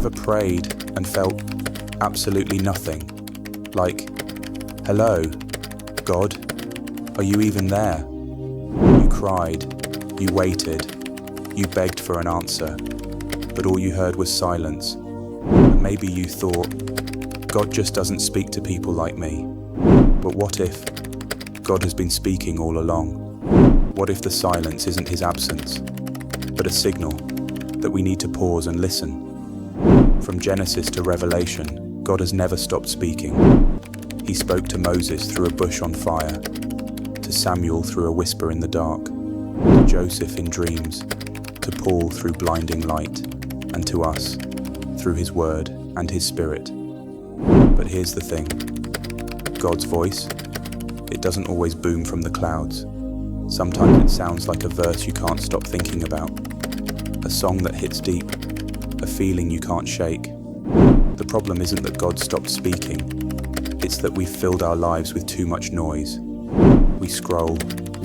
ever prayed and felt absolutely nothing? Like, hello, God, are you even there? You cried, you waited, you begged for an answer, but all you heard was silence. And maybe you thought, God just doesn't speak to people like me. But what if God has been speaking all along? What if the silence isn't his absence, but a signal that we need to pause and listen? From Genesis to Revelation, God has never stopped speaking. He spoke to Moses through a bush on fire, to Samuel through a whisper in the dark, to Joseph in dreams, to Paul through blinding light, and to us through his word and his spirit. But here's the thing, God's voice, it doesn't always boom from the clouds. Sometimes it sounds like a verse you can't stop thinking about, a song that hits deep, a feeling you can't shake. The problem isn't that God stopped speaking, it's that we've filled our lives with too much noise. We scroll,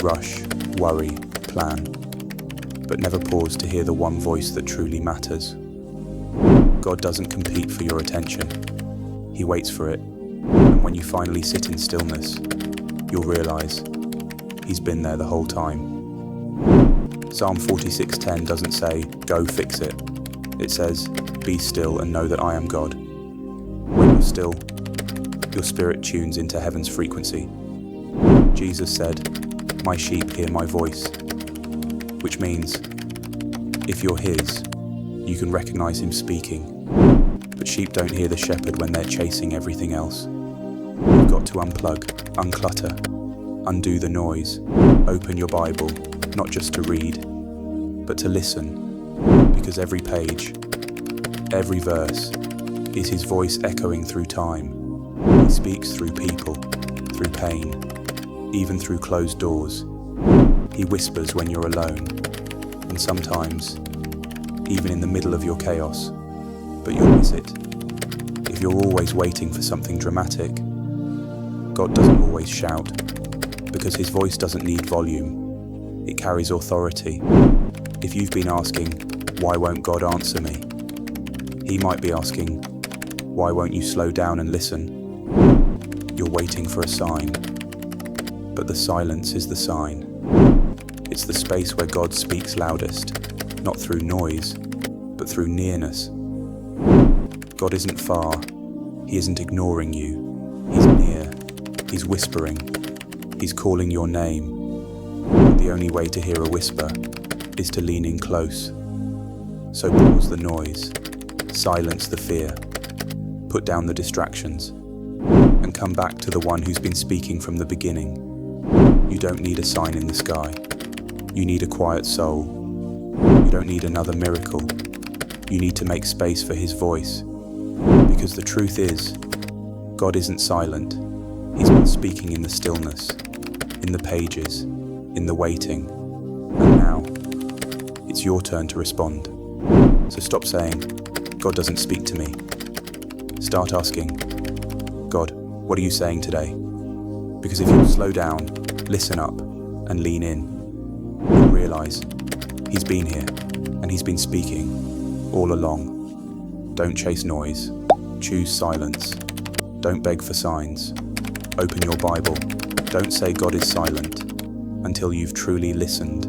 rush, worry, plan, but never pause to hear the one voice that truly matters. God doesn't compete for your attention, he waits for it, and when you finally sit in stillness, you'll realize he's been there the whole time. Psalm 46:10 doesn't say, go fix it. It says, be still and know that I am God. When you're still, your spirit tunes into heaven's frequency. Jesus said, my sheep hear my voice, which means if you're his, you can recognize him speaking. But sheep don't hear the shepherd when they're chasing everything else. You've got to unplug, unclutter, undo the noise, open your Bible, not just to read, but to listen, because every page, every verse, is his voice echoing through time. He speaks through people, through pain, even through closed doors. He whispers when you're alone, and sometimes, even in the middle of your chaos, but you'll miss it. If you're always waiting for something dramatic, God doesn't always shout, because his voice doesn't need volume, it carries authority. If you've been asking, why won't God answer me? He might be asking, why won't you slow down and listen? You're waiting for a sign, but the silence is the sign. It's the space where God speaks loudest, not through noise, but through nearness. God isn't far, he isn't ignoring you, he's near, he's whispering, he's calling your name. The only way to hear a whisper is to lean in close. So pause the noise, silence the fear, put down the distractions, and come back to the one who's been speaking from the beginning. You don't need a sign in the sky, you need a quiet soul. You don't need another miracle, you need to make space for his voice. Because the truth is, God isn't silent, he's been speaking in the stillness, in the pages, in the waiting, and now, it's your turn to respond. So stop saying, God doesn't speak to me. Start asking, God, what are you saying today? Because if you slow down, listen up, and lean in, you'll realize he's been here, and he's been speaking all along. Don't chase noise, choose silence. Don't beg for signs. Open your Bible. Don't say God is silent until you've truly listened.